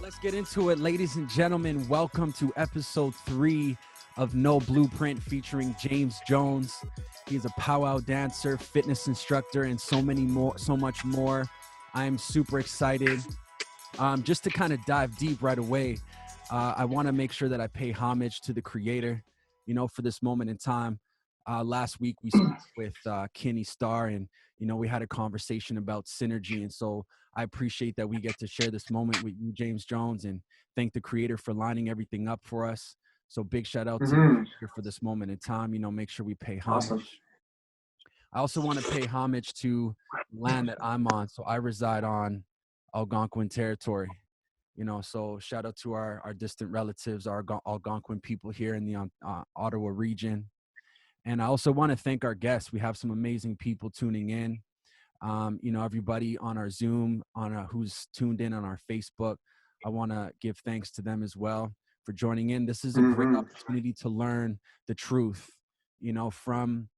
Let's get into it, ladies and gentlemen. Welcome to episode 3 of No Blueprint featuring James Jones. He's a powwow dancer, fitness instructor, and so much more. I am super excited. Just to kind of dive deep right away, I want to make sure that I pay homage to the creator, for this moment in time. Last week we spoke with Kenny Starr, and we had a conversation about synergy, and so I appreciate that we get to share this moment with you, James Jones, and thank the creator for lining everything up for us. So big shout out to the creator for this moment in time. Make sure we pay homage. Awesome. I also want to pay homage to land that I'm on. So I reside on Algonquin territory. So shout out to our distant relatives, our Algonquin people here in the Ottawa region. And I also want to thank our guests. We have some amazing people tuning in. Everybody on our Zoom, who's tuned in on our Facebook. I want to give thanks to them as well for joining in. This is a great opportunity to learn the truth, from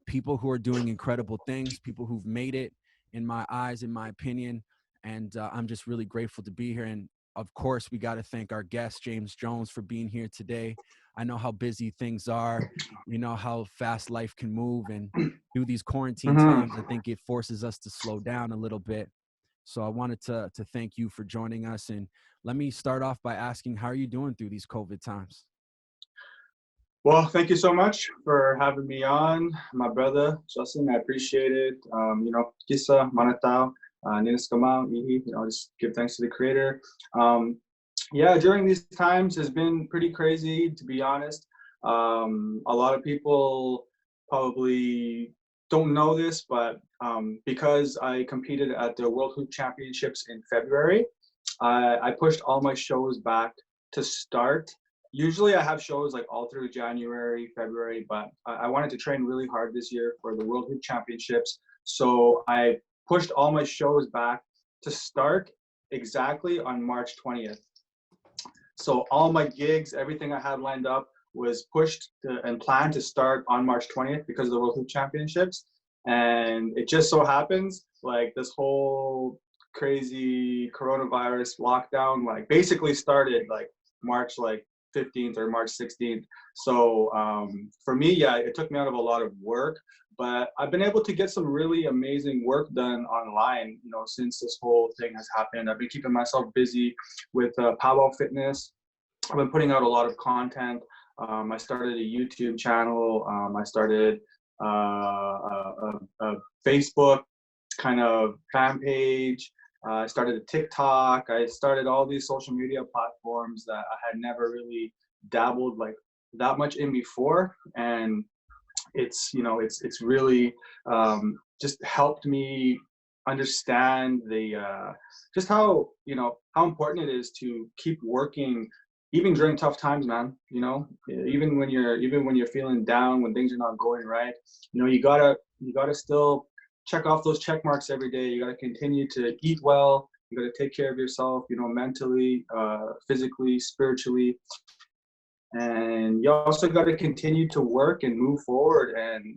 people who are doing incredible things, people who've made it, in my eyes, in my opinion. And I'm just really grateful to be here. And of course, we got to thank our guest, James Jones, for being here today. I know how busy things are, how fast life can move, and through these quarantine times, I think it forces us to slow down a little bit. So I wanted to thank you for joining us. And let me start off by asking, how are you doing through these COVID times? Well, thank you so much for having me on, my brother, Justin. I appreciate it. Kisa, manatao, ninas kamao, ihi, just give thanks to the creator. During these times has been pretty crazy, to be honest. A lot of people probably don't know this, but because I competed at the World Hoop Championships in February, I pushed all my shows back to start. Usually I have shows like all through January, February, but I wanted to train really hard this year for the World Hoop Championships. So I pushed all my shows back to start exactly on March 20th. So all my gigs, everything I had lined up was pushed and planned to start on March 20th because of the World Hoop Championships. And it just so happens, like, this whole crazy coronavirus lockdown, like, basically started like March 15th or March 16th. So for me, it took me out of a lot of work, but I've been able to get some really amazing work done online, since this whole thing has happened. I've been keeping myself busy with powwow fitness. I've been putting out a lot of content. I started a YouTube channel. I started a Facebook kind of fan page. I started a TikTok. I started all these social media platforms that I had never really dabbled like that much in before, and it's really just helped me understand the just how important it is to keep working even during tough times, man. Even when you're feeling down, when things are not going right, you gotta still check off those check marks every day. You got to continue to eat well. You got to take care of yourself, mentally, physically, spiritually. And you also got to continue to work and move forward. And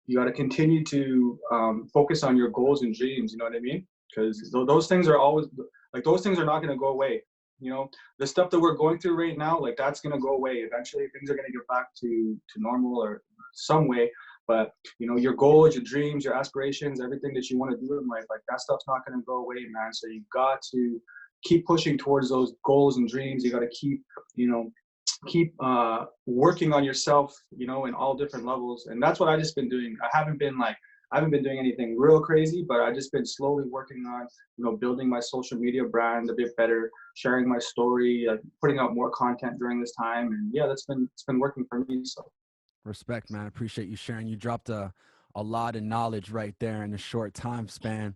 you got to continue to focus on your goals and dreams. You know what I mean? Because those things are always, those things are not going to go away. The stuff that we're going through right now, that's going to go away. Eventually, things are going to get back to normal or some way. But, your goals, your dreams, your aspirations, everything that you want to do in life, that stuff's not going to go away, man. So you got to keep pushing towards those goals and dreams. You got to keep working on yourself, in all different levels. And that's what I just been doing. I haven't been doing anything real crazy, but I just been slowly working on, building my social media brand a bit better, sharing my story, putting out more content during this time. And it's been working for me. So. Respect, man. I appreciate you sharing. You dropped a lot of knowledge right there in a short time span.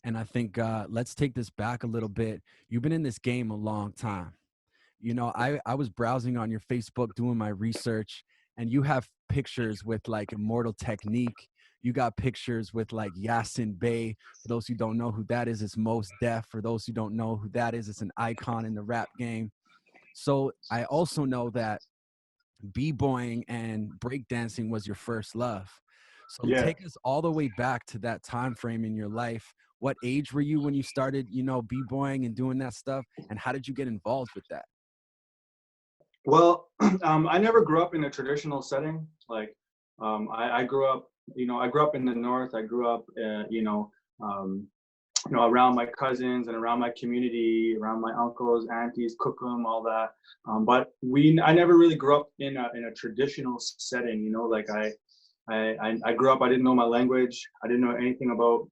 And I think let's take this back a little bit. You've been in this game a long time. I was browsing on your Facebook doing my research, and you have pictures with Immortal Technique. You got pictures with Yasin Bey. For those who don't know who that is, it's Mos Def. For those who don't know who that is, it's an icon in the rap game. So I also know that b-boying and breakdancing was your first love. So Yeah. take us all the way back to that time frame in your life. What age were you when you started, you know, b-boying and doing that stuff? And how did you get involved with that? Well, I never grew up in a traditional setting. Like, I grew up, I grew up in the north. I grew up, um, around my cousins and around my community, around my uncles, aunties, cookum, all that. But I never really grew up in a traditional setting. Like I grew up. I didn't know my language. I didn't know anything about,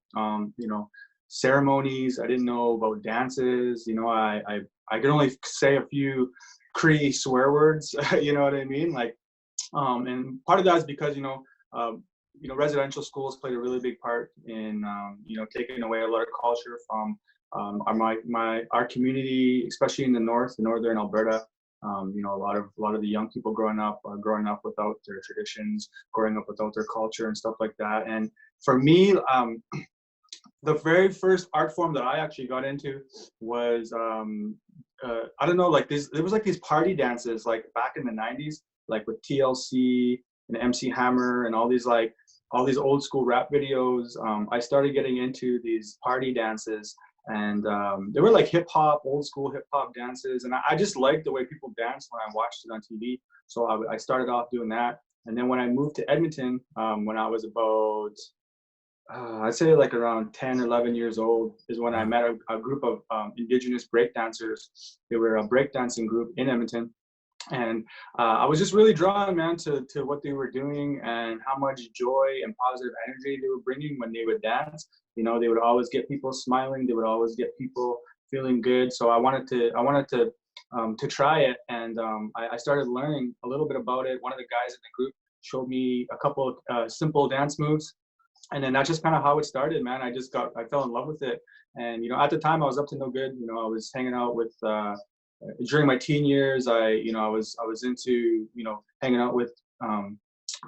ceremonies. I didn't know about dances. I could only say a few Cree swear words. You know what I mean? Like, and part of that is because residential schools played a really big part in taking away a lot of culture from our community, especially in the north, the northern Alberta. A lot of the young people growing up without their traditions, growing up without their culture and stuff like that. And for me, the very first art form that I actually got into was I don't know, like there was like these party dances like back in the 90s, like with TLC and MC Hammer and all these old school rap videos. I started getting into these party dances, and they were like old school hip hop dances, and I just liked the way people danced when I watched it on TV. So I started off doing that, and then when I moved to Edmonton, when I was about I'd say like around 10, 11 years old is when I Wow. met a group of Indigenous breakdancers. They were a breakdancing group in Edmonton. And I was just really drawn, man, to what they were doing and how much joy and positive energy they were bringing when they would dance. They would always get people smiling. They would always get people feeling good. So I wanted to try it, and I started learning a little bit about it. One of the guys in the group showed me a couple of simple dance moves, and then that's just kind of how it started, man. I fell in love with it. And at the time I was up to no good. I was hanging out with during my teen years. I was into hanging out with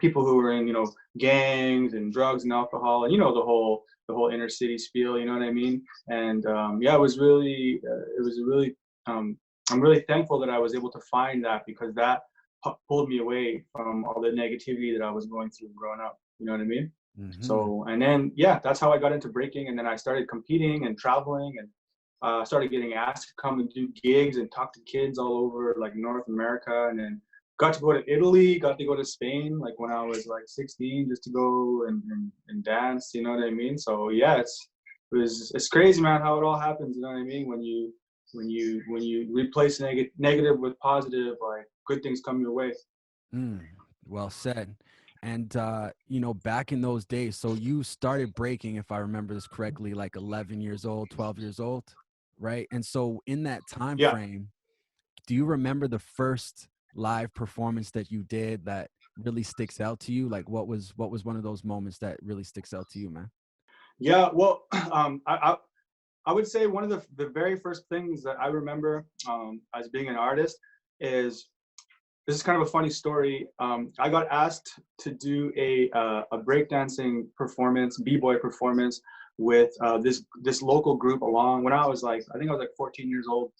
people who were in gangs and drugs and alcohol, and the whole inner city spiel, you know what I mean. And yeah, it was really I'm really thankful that I was able to find that, because that pulled me away from all the negativity that I was going through growing up, you know what I mean. Hmm. So, and then, yeah, that's how I got into breaking. And then I started competing and traveling, and started getting asked to come and do gigs and talk to kids all over like North America. And then got to go to Italy, got to go to Spain, like when I was like 16, just to go and dance, you know what I mean? So yeah, it's crazy, man, how it all happens, you know what I mean? When you replace negative with positive, like good things come your way. Mm, well said. And back in those days, so you started breaking, if I remember this correctly, like 11 years old, 12 years old, right? And so in that time Yeah. frame, do you remember the first live performance that you did that really sticks out to you? Like what was one of those moments that really sticks out to you, man? Yeah, well, I would say one of the very first things that I remember as being an artist is, this is kind of a funny story. I got asked to do a breakdancing performance, b-boy performance, with this local group along when I was like, I think I was like 14 years old.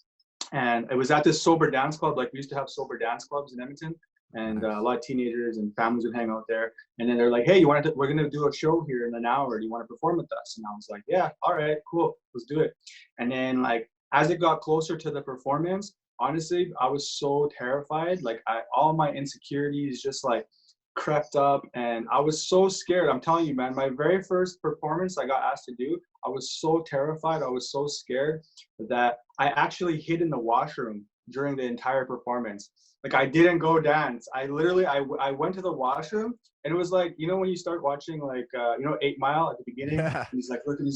And it was at this sober dance club. Like, we used to have sober dance clubs in Edmonton, and a Nice. lot of teenagers and families would hang out there. And then they're like, "Hey, we're gonna do a show here in an hour. Do you want to perform with us?" And I was like, "Yeah, all right, cool, let's do it." And then, like, as it got closer to the performance, honestly, I was so terrified. Like, all my insecurities just like crept up, and I was so scared. I'm telling you, man, my very first performance I got asked to do, I was so terrified. I was so scared that I actually hid in the washroom during the entire performance. Like, I didn't go dance. I went to the washroom, and it was like, when you start watching like 8 Mile at the beginning, and Yeah. he's like, look, and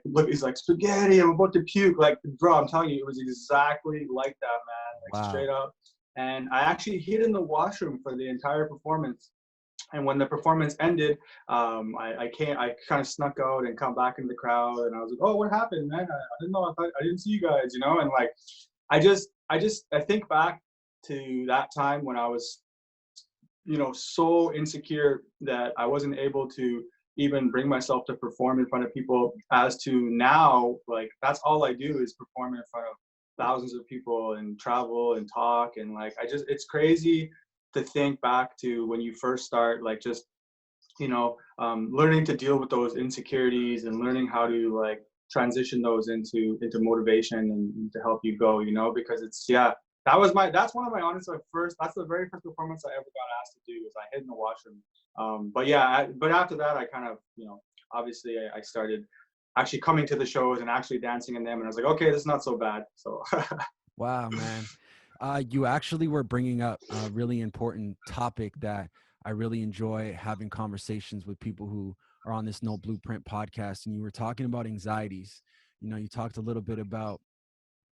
look, he's like, spaghetti, I'm about to puke. Like, bro, I'm telling you, it was exactly like that, man. Like, straight Wow. up. And I actually hid in the washroom for the entire performance. And when the performance ended, I kind of snuck out and come back in the crowd, and I was like, "Oh, what happened, man? I didn't know. I didn't see you guys, And like, I think back to that time when I was, so insecure that I wasn't able to even bring myself to perform in front of people, as to now, like, that's all I do is perform in front of thousands of people and travel and talk. And like, it's crazy to think back to when you first start, like, just learning to deal with those insecurities and learning how to like transition those into motivation and to help you go, because it's, yeah, that's one of my honest, that's the very first performance I ever got asked to do, is I hid in the washroom. But yeah, but after that, I kind of, obviously I started actually coming to the shows and actually dancing in them, and I was like, okay, this is not so bad. So Wow, man. You actually were bringing up a really important topic that I really enjoy having conversations with people who are on this No Blueprint podcast. And you were talking about anxieties. You talked a little bit about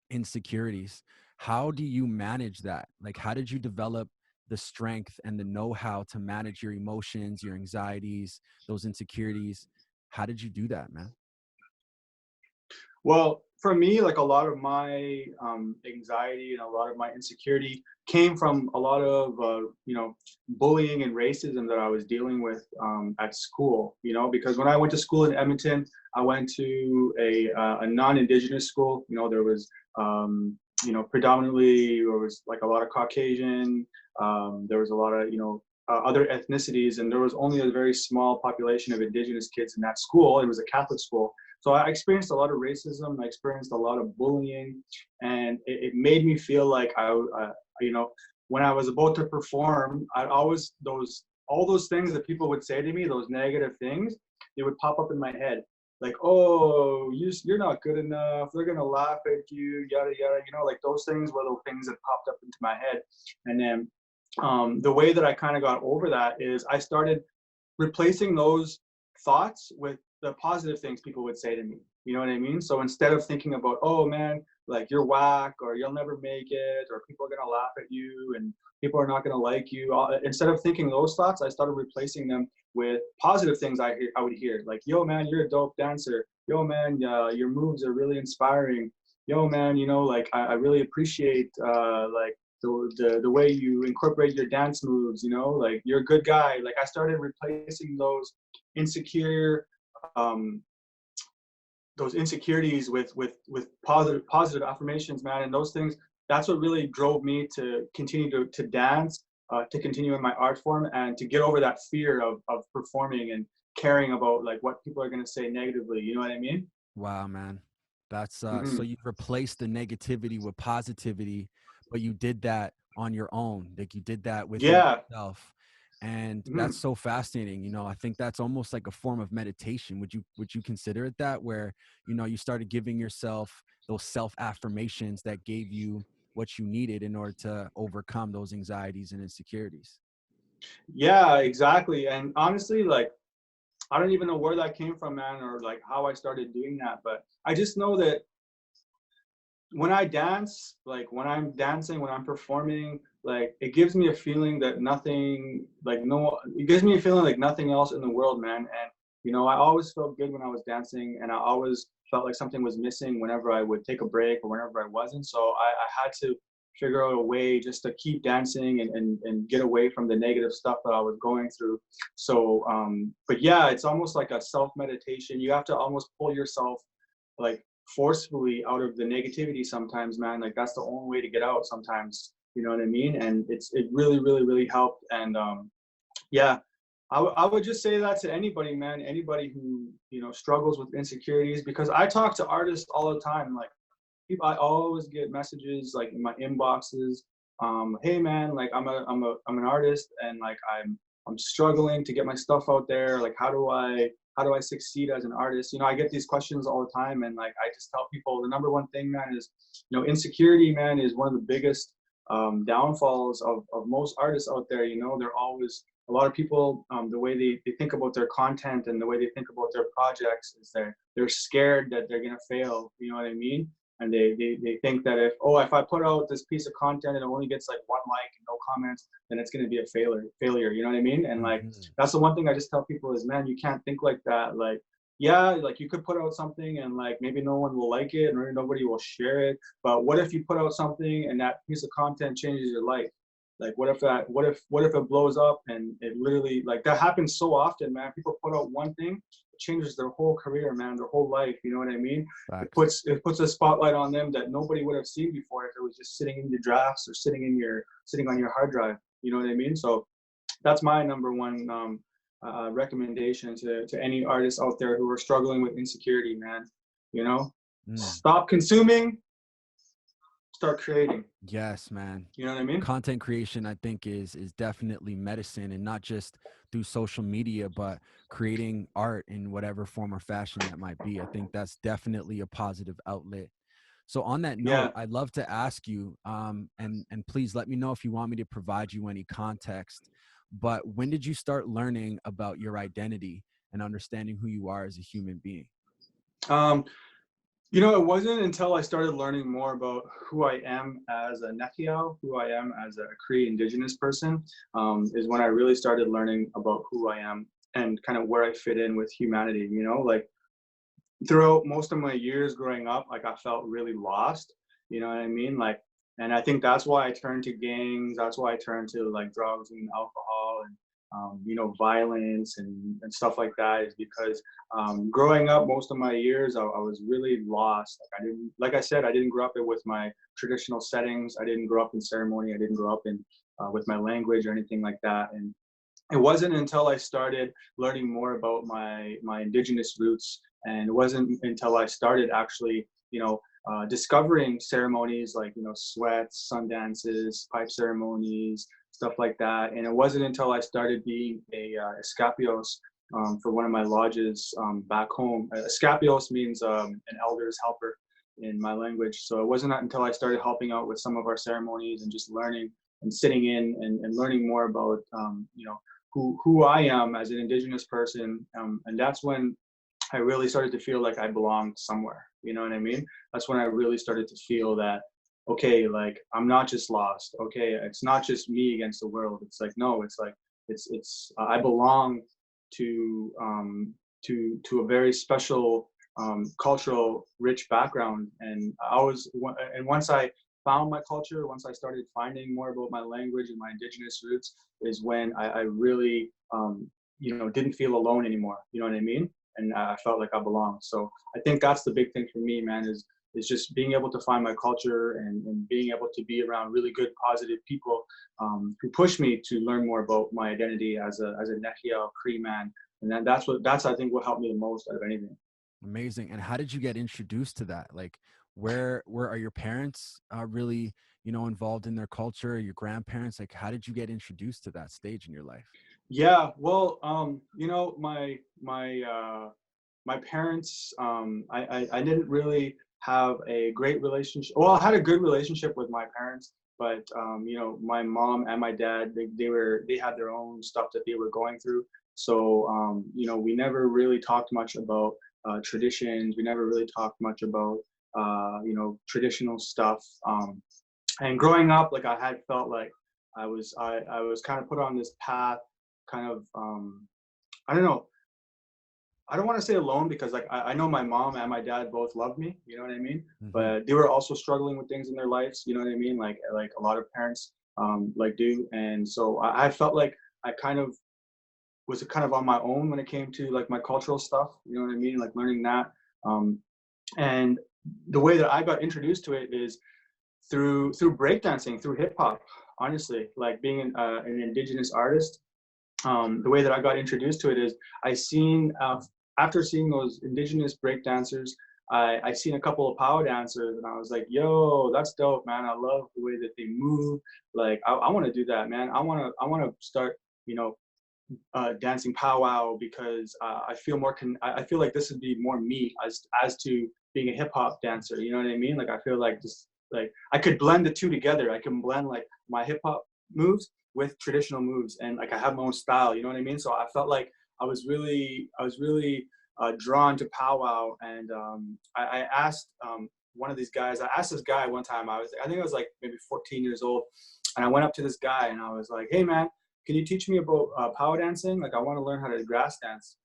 insecurities. How do you manage that? Like, how did you develop the strength and the know-how to manage your emotions, your anxieties, those insecurities? How did you do that, man? Well, for me, like a lot of my anxiety and a lot of my insecurity came from a lot of bullying and racism that I was dealing with at school. Because when I went to school in Edmonton, I went to a non-Indigenous school. There was predominantly, there was like a lot of Caucasian. There was a lot of other ethnicities, and there was only a very small population of Indigenous kids in that school. It was a Catholic school. So I experienced a lot of racism. I experienced a lot of bullying, and it made me feel like when I was about to perform, all those things that people would say to me, those negative things, they would pop up in my head, like, oh, you're not good enough. They're gonna laugh at you, yada yada. Like those things were the things that popped up into my head. And then the way that I kind of got over that is I started replacing those thoughts with the positive things people would say to me. You know what I mean? So instead of thinking about, oh man, like you're whack, or you'll never make it, or people are gonna laugh at you and people are not gonna like you, instead of thinking those thoughts, I started replacing them with positive things I would hear, like, yo man, you're a dope dancer. Yo man, your moves are really inspiring. Yo man, like I really appreciate like the way you incorporate your dance moves. Like you're a good guy. Like I started replacing insecure um those insecurities with positive affirmations, man. And those things, that's what really drove me to continue to dance, to continue in my art form, and to get over that fear of performing and caring about like what people are going to say negatively. You know what I mean? Wow, man. That's so Hmm. you replaced the negativity with positivity, but you did that on your own. Like you did that within Yeah. yourself. And that's Hmm. so fascinating. I think that's almost like a form of meditation. Would you consider it that, where, you started giving yourself those self affirmations that gave you what you needed in order to overcome those anxieties and insecurities? Yeah, exactly. And honestly, like, I don't even know where that came from, man, or like how I started doing that, but I just know that when I dance, like when I'm dancing, when I'm performing, like it gives me a feeling that nothing, like no, it gives me a feeling like nothing else in the world, man. And I always felt good when I was dancing, and I always felt like something was missing whenever I would take a break or whenever I wasn't. So I had to figure out a way just to keep dancing and get away from the negative stuff that I was going through. So, but yeah, it's almost like a self meditation. You have to almost pull yourself like forcefully out of the negativity sometimes, man. Like that's the only way to get out sometimes. You know what I mean? And it really, really, really helped. And yeah, I would just say that to anybody, man. Anybody who struggles with insecurities, because I talk to artists all the time. Like people, I always get messages like in my inboxes. Hey man, like I'm an artist, and like I'm struggling to get my stuff out there. Like how do I succeed as an artist? I get these questions all the time, and like I just tell people the number one thing, man, is insecurity, man, is one of the biggest downfalls of most artists out there. They're always, a lot of people, the way they think about their content and the way they think about their projects is they're scared that they're gonna fail. You know what I mean? And they think that if I put out this piece of content and it only gets like one like and no comments, then it's going to be a failure. You know what I mean? And like Mhm. that's the one thing I just tell people is, man, you can't think like that. Like, yeah, like you could put out something and like maybe no one will like it or nobody will share it, but what if you put out something and that piece of content changes your life? Like what if it blows up and it literally, like, that happens so often, man. People put out one thing, it changes their whole career, man, their whole life. You know what I mean? it Facts. puts it puts a spotlight on them that nobody would have seen before if it was just sitting in your drafts or sitting on your hard drive. You know what I mean? So that's my number one recommendation to any artists out there who are struggling with insecurity, man. You know, Mm. stop consuming, start creating. Yes, man. You know what I mean? Content creation, I think, is definitely medicine, and not just through social media, but creating art in whatever form or fashion that might be. I think that's definitely a positive outlet. So on that Yeah. note, I'd love to ask you, and please let me know if you want me to provide you any context, but when did you start learning about your identity and understanding who you are as a human being? You know, it wasn't until I started learning more about who I am as a Nekiao, who I am as a Cree Indigenous person, is when I really started learning about who I am and kind of where I fit in with humanity. You know, like throughout most of my years growing up, like I felt really lost. You know what I mean? Like, and I think that's why I turned to gangs. That's why I turned to like drugs and alcohol and you know, violence and stuff like that. Is because growing up most of my years, I was really lost. Like I didn't, like I said, I didn't grow up with my traditional settings. I didn't grow up in ceremony. I didn't grow up in with my language or anything like that. And it wasn't until I started learning more about my Indigenous roots, and it wasn't until I started actually, you know, discovering ceremonies like, you know, sweats, sun dances, pipe ceremonies, stuff like that. And it wasn't until I started being a escapios for one of my lodges back home. Escapios means an elder's helper in my language. So it wasn't until I started helping out with some of our ceremonies and just learning and sitting in and learning more about, you know, who I am as an Indigenous person. And that's when I really started to feel like I belonged somewhere. You know what I mean? That's when I really started to feel that, okay, like I'm not just lost. Okay, it's not just me against the world. It's like, no, it's like I belong to a very special cultural rich background. And once I found my culture, once I started finding more about my language and my Indigenous roots, is when I really, you know, didn't feel alone anymore. You know what I mean? And I felt like I belonged. So I think that's the big thing for me, man, is just being able to find my culture and being able to be around really good, positive people who push me to learn more about my identity as a Nekia Cree man. And that's I think what helped me the most out of anything. Amazing. And how did you get introduced to that? Like, where are your parents really, you know, involved in their culture? Your grandparents? Like, how did you get introduced to that stage in your life? Yeah, well, you know, my parents, I didn't really have a great relationship. Well, I had a good relationship with my parents, but you know, my mom and my dad, they had their own stuff that they were going through. So you know, we never really talked much about traditions. We never really talked much about you know, traditional stuff. And growing up, like I had felt like I was kind of put on this path, kind of I don't know, I don't want to say alone, because like I know my mom and my dad both loved me, you know what I mean? Mm-hmm. But they were also struggling with things in their lives, you know what I mean? Like a lot of parents like do. And so I felt like I kind of was kind of on my own when it came to like my cultural stuff, you know what I mean? Like learning that. And the way that I got introduced to it is through breakdancing, through hip hop, honestly. Like being an Indigenous artist, the way that I got introduced to it is after seeing those Indigenous breakdancers, I seen a couple of power dancers, and I was like, yo, that's dope, man. I love the way that they move. Like I want to do that, man. I want to start, you know, dancing powwow, because I feel I feel like this would be more me as to being a hip hop dancer. You know what I mean? Like I feel like just like I could blend the two together. I can blend like my hip hop moves with traditional moves, and like I have my own style. You know what I mean? So I felt like I was really drawn to powwow, and I asked one of these guys. I asked this guy one time. I think I was like maybe 14 years old, and I went up to this guy and I was like, hey man, can you teach me about power dancing? Like, I want to learn how to grass dance.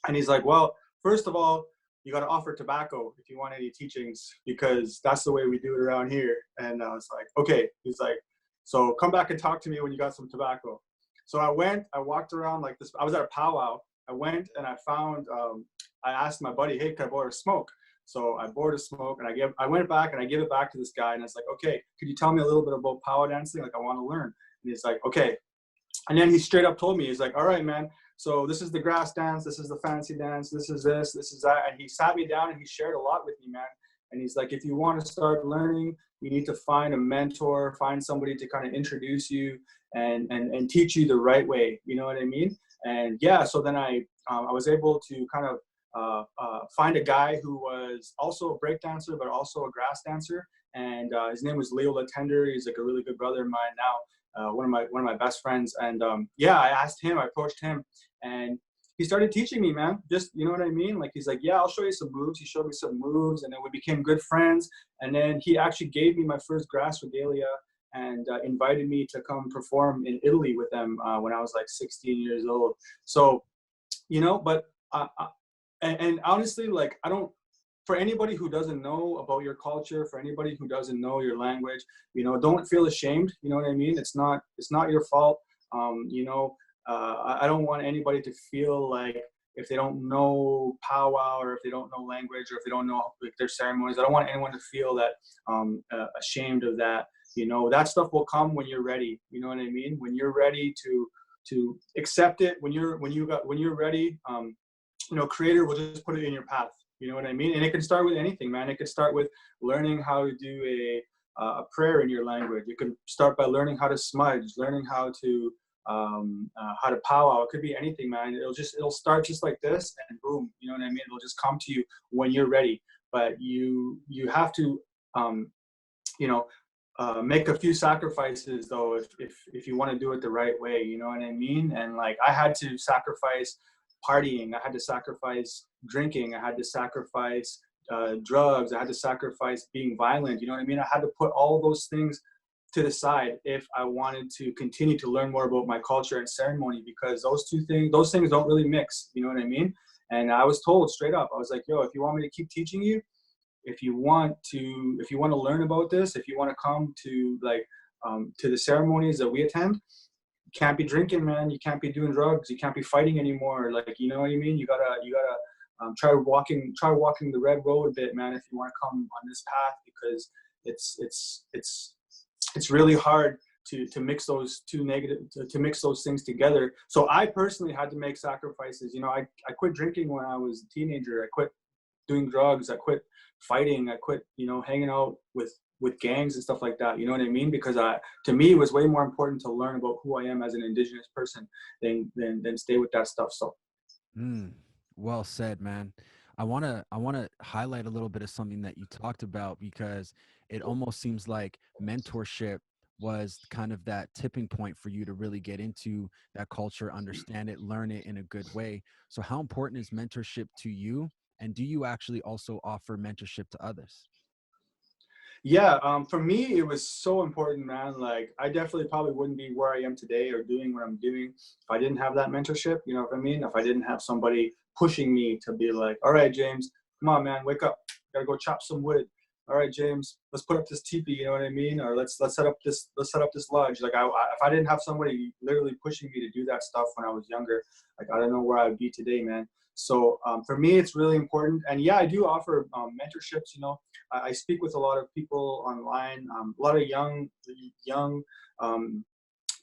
And he's like, well, first of all, you got to offer tobacco if you want any teachings, because that's the way we do it around here. And I was like, okay. He's like, so come back and talk to me when you got some tobacco. So I walked around like this. I was at a powwow. I went and I found, I asked my buddy, hey, can I borrow a smoke? So I borrowed a smoke, and I went back and I gave it back to this guy. And I was like, okay, could you tell me a little bit about power dancing? Like, I want to learn. And he's like, okay. And then he straight up told me, he's like, all right, man, So this is the grass dance, this is the fancy dance, this is this, this is that. And he sat me down and he shared a lot with me, man. And he's like, if you want to start learning, you need to find a mentor, find somebody to kind of introduce you and teach you the right way. You know what I mean? And yeah, so then I was able to kind of find a guy who was also a break dancer, but also a grass dancer. And his name was Leo Latender. He's like a really good brother of mine now, one of my best friends. And yeah, I approached him, and he started teaching me, man. Just, you know what I mean? Like, he's like, yeah, I'll show you some moves. He showed me some moves, and then we became good friends. And then he actually gave me my first grass regalia and invited me to come perform in Italy with them when I was like 16 years old. So, you know, but and honestly, like, I don't, for anybody who doesn't know about your culture, for anybody who doesn't know your language, you know, don't feel ashamed. You know what I mean? It's not your fault. You know, I don't want anybody to feel like if they don't know powwow, or if they don't know language, or if they don't know like their ceremonies, I don't want anyone to feel that ashamed of that. You know, that stuff will come when you're ready. You know what I mean? When you're ready to accept it, when you're ready, you know, Creator will just put it in your path. You know what I mean? And it can start with anything, man. It could start with learning how to do a prayer in your language. You can start by learning how to smudge, learning how to powwow. It could be anything, man. It'll start just like this, and boom, you know what I mean? It'll just come to you when you're ready. But you have to, you know, make a few sacrifices though, if you want to do it the right way. You know what I mean? And like, I had to sacrifice partying, I had to sacrifice drinking, I had to sacrifice drugs, I had to sacrifice being violent. You know what I mean? I had to put all those things to the side if I wanted to continue to learn more about my culture and ceremony, because those things don't really mix. You know what I mean? And I was told straight up, I was like, yo, if you want me to keep teaching you, if you want to learn about this, if you want to come to like to the ceremonies that we attend, you can't be drinking, man. You can't be doing drugs. You can't be fighting anymore. Like, you know what I mean? You gotta try walking the red road a bit, man, if you want to come on this path, because it's really hard to mix those to mix those things together. So I personally had to make sacrifices. You know, I quit drinking when I was a teenager. I quit doing drugs. I quit fighting. I quit, you know, hanging out with gangs and stuff like that. You know what I mean? Because to me, it was way more important to learn about who I am as an Indigenous person than stay with that stuff. So. Well said, man. I want to highlight a little bit of something that you talked about, because it almost seems like mentorship was kind of that tipping point for you to really get into that culture, understand it, learn it in a good way. So how important is mentorship to you? And do you actually also offer mentorship to others? Yeah, for me, it was so important, man. Like, I definitely probably wouldn't be where I am today or doing what I'm doing if I didn't have that mentorship. You know what I mean? If I didn't have somebody pushing me to be like, all right, James, come on, man, wake up. Gotta go chop some wood. All right, James, let's put up this teepee. You know what I mean? Or let's set up this lodge. Like, if I didn't have somebody literally pushing me to do that stuff when I was younger, like, I don't know where I would be today, man. So for me, it's really important. And yeah, I do offer mentorships. You know, I speak with a lot of people online. A lot of young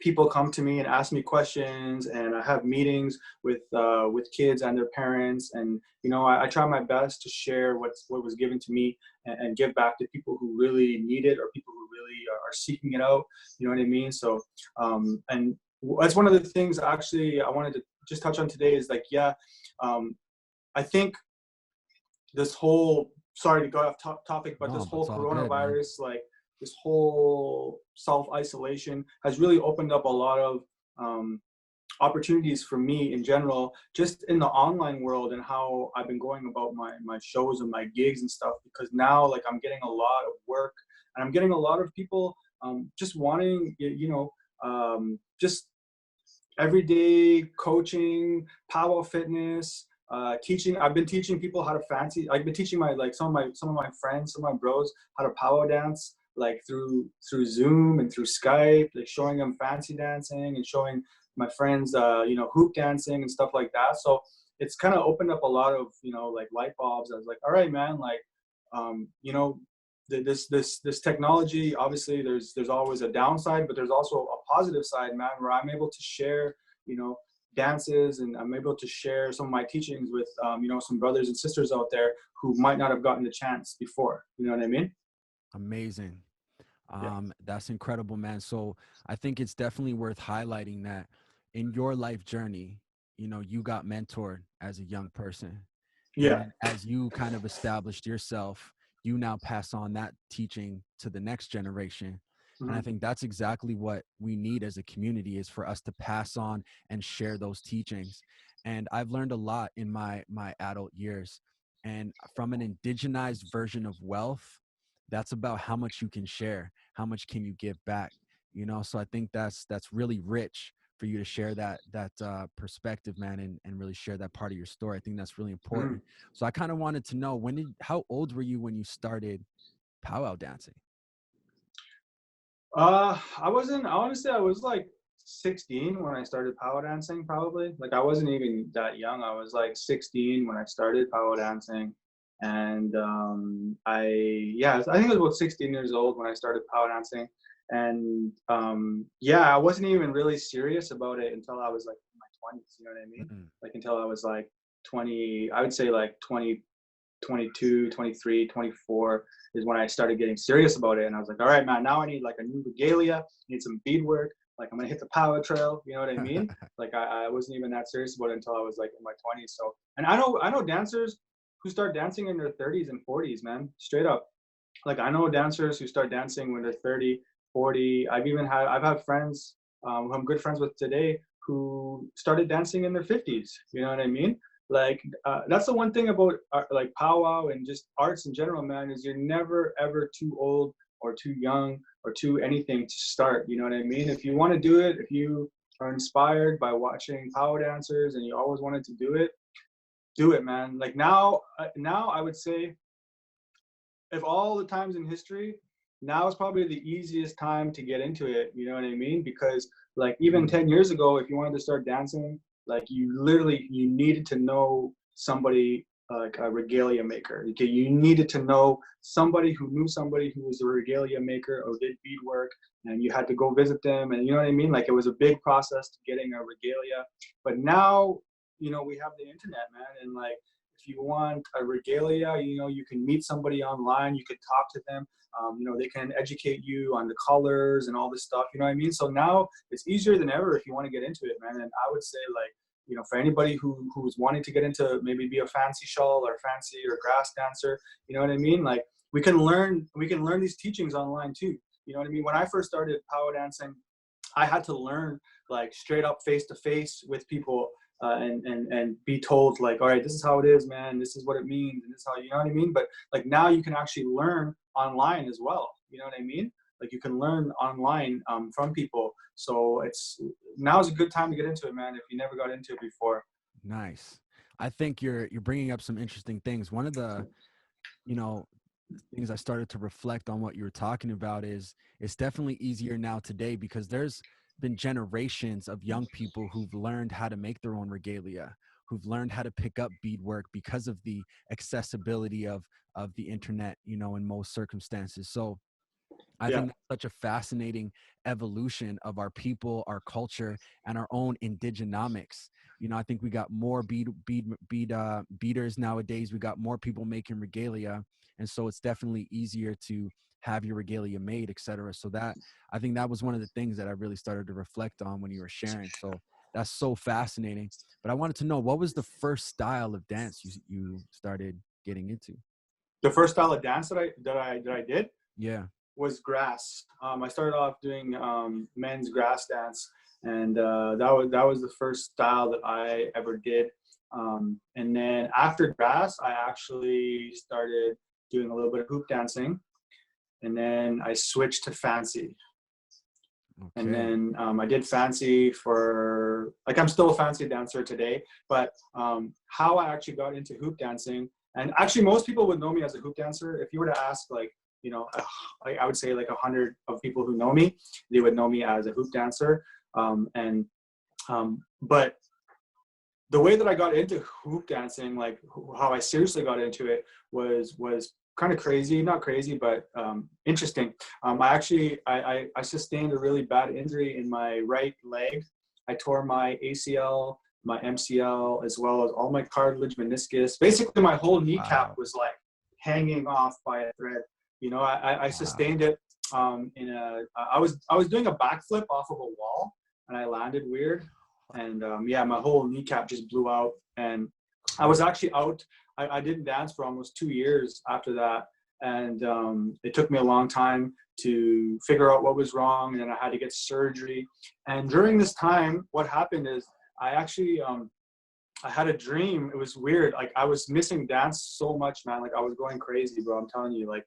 people come to me and ask me questions, and I have meetings with kids and their parents. And you know, I try my best to share what was given to me and give back to people who really need it, or people who really are seeking it out. You know what I mean? So and that's one of the things actually I wanted to just touch on today is like, yeah, I think this whole, sorry to go off topic, but this whole coronavirus, like this whole self-isolation has really opened up a lot of opportunities for me in general, just in the online world, and how I've been going about my shows and my gigs and stuff, because now like I'm getting a lot of work, and I'm getting a lot of people just wanting, you know, just everyday coaching, powwow fitness, teaching. I've been teaching people how to I've been teaching some of my friends, some of my bros, how to powwow dance, like through Zoom and through Skype, like showing them fancy dancing and showing my friends, you know, hoop dancing and stuff like that. So it's kind of opened up a lot of, you know, like light bulbs. I was like, all right, man, like, you know, this technology, obviously there's always a downside, but there's also a positive side, man, where I'm able to share, you know, dances, and I'm able to share some of my teachings with, you know, some brothers and sisters out there who might not have gotten the chance before. You know what I mean? Amazing. Yeah. That's incredible, man. So I think it's definitely worth highlighting that in your life journey, you know, you got mentored as a young person. And Yeah. then as you kind of established yourself, you now pass on that teaching to the next generation. And I Mhm. think that's exactly what we need as a community, is for us to pass on and share those teachings. And I've learned a lot in my adult years. And from an indigenized version of wealth, that's about how much you can share, how much can you give back, you know? So I think that's really rich for you to share that perspective, man, and really share that part of your story. I think that's really Mhm. important. So I kind of wanted to know, how old were you when you started powwow dancing? I wasn't, honestly, I was like 16 when I started power dancing, probably. Like, I wasn't even that young. I was like 16 when I started power dancing. And yeah, I think I was about 16 years old when I started power dancing. And yeah, I wasn't even really serious about it until I was like in my 20s, you know what I mean? Mm. Like, until I was like 20, I would say like 20, 22, 23, 24 is when I started getting serious about it. And I was like, all right, man, now I need like a new regalia, I need some beadwork. Like, I'm gonna hit the power trail, you know what I mean? Like, I wasn't even that serious about it until I was like in my 20s. So, and I know dancers who start dancing in their 30s and 40s, man, straight up. Like, I know dancers who start dancing when they're 30, 40. I've had friends who I'm good friends with today who started dancing in their 50s. You know what I mean? Like, that's the one thing about like powwow and just arts in general, man, is you're never ever too old or too young or too anything to start. You know what I mean? If you want to do it, if you are inspired by watching powwow dancers and you always wanted to do it, man. Like, now I would say, of all the times in history, now is probably the easiest time to get into it. You know what I mean? Because like, even Mm. 10 years ago, if you wanted to start dancing, like, you needed to know somebody, like a regalia maker. Okay, you needed to know somebody who knew somebody who was a regalia maker or did beadwork, and you had to go visit them. And you know what I mean? Like, it was a big process to getting a regalia. But now, you know, we have the internet, man, and like, if you want a regalia, you know, you can meet somebody online, you can talk to them, you know, they can educate you on the colors and all this stuff, you know what I mean? So now it's easier than ever if you want to get into it, man. And I would say, like, you know, for anybody who's wanting to get into, maybe be a fancy shawl or fancy or grass dancer, you know what I mean? Like, we can learn these teachings online too. You know what I mean? When I first started power dancing, I had to learn, like, straight up face to face with people, and be told, like, all right, this is how it is, man. This is what it means, and this is how, you know what I mean. But like, now you can actually learn online as well. You know what I mean? Like, you can learn online from people. So it's now's a good time to get into it, man. If you never got into it before. Nice. I think you're bringing up some interesting things. One of the, you know, things I started to reflect on what you were talking about is it's definitely easier now today, because there's been generations of young people who've learned how to make their own regalia, who've learned how to pick up beadwork because of the accessibility of the internet, you know, in most circumstances. So I Yeah. think that's such a fascinating evolution of our people, our culture, and our own indigenomics. You know, I think we got more beaters nowadays. We got more people making regalia, and so it's definitely easier to have your regalia made, etc. So that, I think that was one of the things that I really started to reflect on when you were sharing. So that's so fascinating. But I wanted to know, what was the first style of dance you started getting into? The first style of dance that I did Yeah. was grass. I started off doing men's grass dance, and that was the first style that I ever did. And then after grass, I actually started doing a little bit of hoop dancing, and then I switched to fancy. And Okay. then I did fancy for, like, I'm still a fancy dancer today, but how I actually got into hoop dancing, and actually most people would know me as a hoop dancer. If you were to ask, like, you know, I would say like 100 of people who know me, they would know me as a hoop dancer. And but the way that I got into hoop dancing, like how I seriously got into it, was kind of crazy, not crazy, but interesting. I sustained a really bad injury in my right leg I tore my ACL, my MCL, as well as all my cartilage, meniscus. Basically, my whole kneecap was like hanging off by a thread. You know, I sustained it I was doing a backflip off of a wall, and I landed weird, and yeah, my whole kneecap just blew out, and I was actually out. I didn't dance for almost 2 years after that, and it took me a long time to figure out what was wrong, and then I had to get surgery. And during this time, what happened is I actually I had a dream. It was weird. Like, I was missing dance so much, man. Like, I was going crazy, bro. I'm telling you. Like,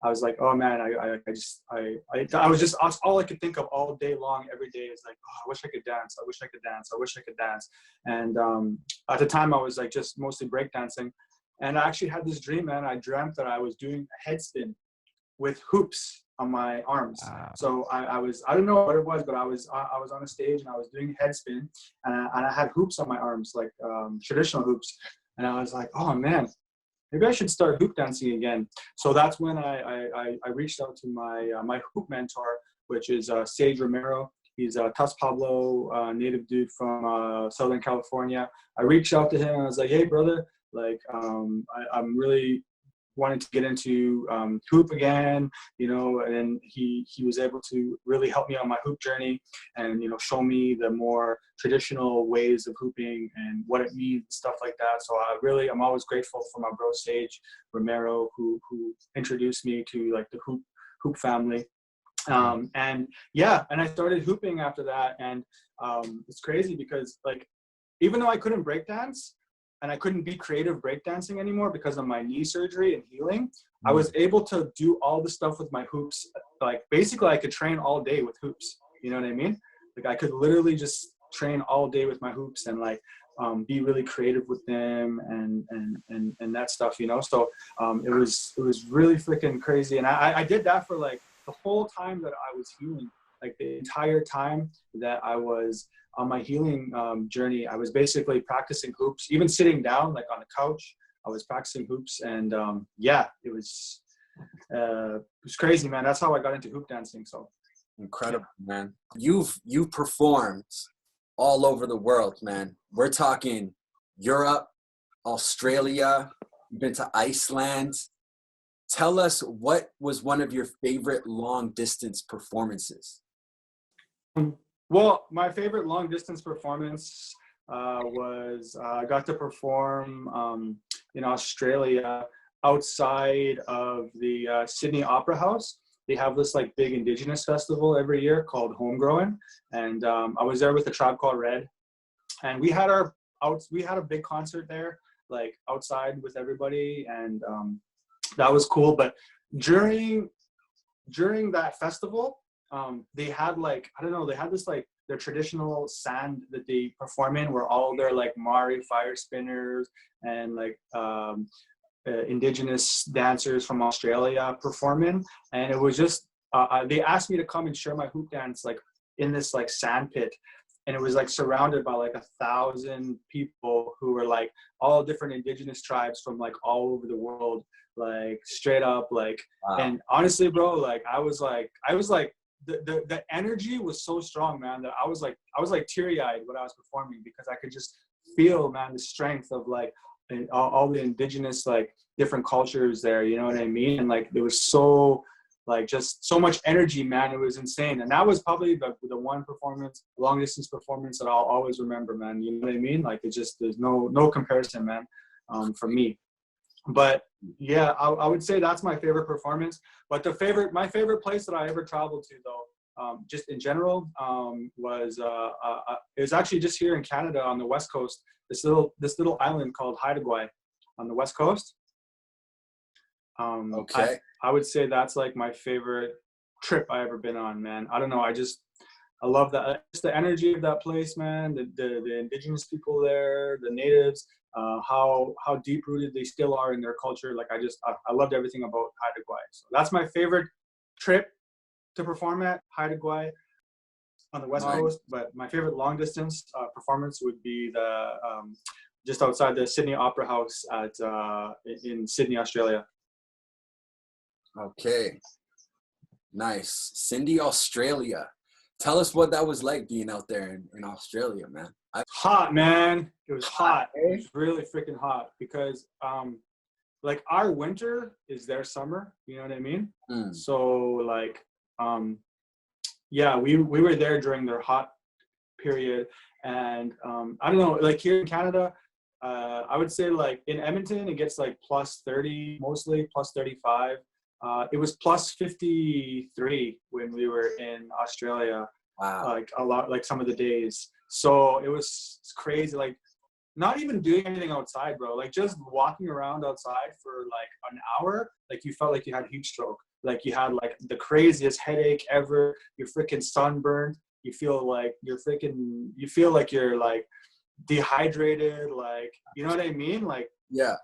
I was like, oh man, I was just, all I could think of all day long, every day is like, oh, I wish I could dance. I wish I could dance. I wish I could dance. And at the time, I was like just mostly breakdancing. And I actually had this dream, man. I dreamt that I was doing a headspin with hoops on my arms. So I don't know what it was, but I was on a stage and I was doing headspin, and I had hoops on my arms, like traditional hoops. And I was like, oh man, maybe I should start hoop dancing again. So that's when I reached out to my hoop mentor, which is Sage Romero. He's a Tus Pablo native dude from Southern California. I reached out to him and I was like, hey brother, like I'm really wanting to get into hoop again, you know. And he was able to really help me on my hoop journey, and you know, show me the more traditional ways of hooping and what it means, stuff like that. So I'm always grateful for my bro Sage Romero, who introduced me to like the hoop family. And yeah, and I started hooping after that. And it's crazy because, like, even though I couldn't break dance and I couldn't be creative breakdancing anymore because of my knee surgery and healing, I was able to do all the stuff with my hoops. Like, basically I could train all day with hoops. You know what I mean? Like, I could literally just train all day with my hoops and like be really creative with them and that stuff, you know. So it was really freaking crazy. And I did that for like the whole time that I was healing. Like, the entire time that I was on my healing journey, I was basically practicing hoops. Even sitting down, like on the couch, I was practicing hoops. And yeah, it was crazy, man. That's how I got into hoop dancing. So incredible, man. You've performed all over the world, man. We're talking Europe, Australia, you've been to Iceland. Tell us, what was one of your favorite long distance performances? Well, my favorite long distance performance was I got to perform in Australia outside of the Sydney Opera House. They have this like big Indigenous festival every year called Homegrown, and I was there with a Tribe Called Red, and we had a big concert there, like outside with everybody, and that was cool. But during that festival, they had like, I don't know, they had this like their traditional sand that they perform in, where all their like Maori fire spinners and like Indigenous dancers from Australia perform in. And it was just they asked me to come and share my hoop dance like in this like sand pit, and it was like surrounded by like 1,000 people who were like all different Indigenous tribes from like all over the world, like straight up like. Wow. And honestly, bro, like I was like the energy was so strong, man, that I was like teary-eyed when I was performing, because I could just feel, man, the strength of like all the Indigenous like different cultures there, you know what I mean? And like there was so like just so much energy, man. It was insane. And that was probably the one performance, long distance performance, that I'll always remember, man. You know what I mean? Like it just, there's no comparison, man, for me. But yeah, I would say that's my favorite performance. But my favorite place that I ever traveled to, though, just in general, was it was actually just here in Canada on the West Coast. This little island called Haida Gwaii on the West Coast. Okay. I would say that's like my favorite trip I ever been on, man. I don't know. I love that. Just the energy of that place, man. The Indigenous people there, the natives, how deep rooted they still are in their culture. Like I loved everything about Haida Gwaii. So that's my favorite trip to perform at, Haida Gwaii on the West Coast. But my favorite long distance performance would be the just outside the Sydney Opera House in Sydney, Australia. Okay. Nice. Sydney, Australia. Tell us what that was like being out there in Australia, man. Hot, man. It was hot. eh? It was really freaking hot because like our winter is their summer, you know what I mean? So like yeah, we were there during their hot period, and I don't know, like here in Canada, I would say like in Edmonton it gets like plus 30 mostly, plus 35. It was plus 53 when we were in Australia. Wow. Like a lot, like some of the days. So it was crazy. Like not even doing anything outside, bro. Like just walking around outside for like an hour, like you felt like you had heat stroke. Like you had like the craziest headache ever. You're freaking sunburned. You feel like you feel like you're like dehydrated. Like, you know what I mean? Like, yeah,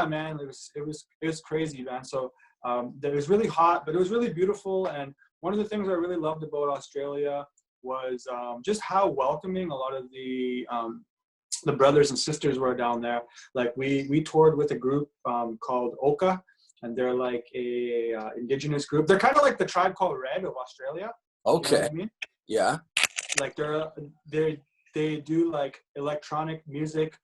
man, it was crazy, man. So it was really hot, but it was really beautiful. And one of the things I really loved about Australia was just how welcoming a lot of the brothers and sisters were down there. Like we toured with a group called Oka, and they're like a Indigenous group. They're kind of like the Tribe Called Red of Australia. Okay. You know what I mean? Yeah. Like they do like electronic music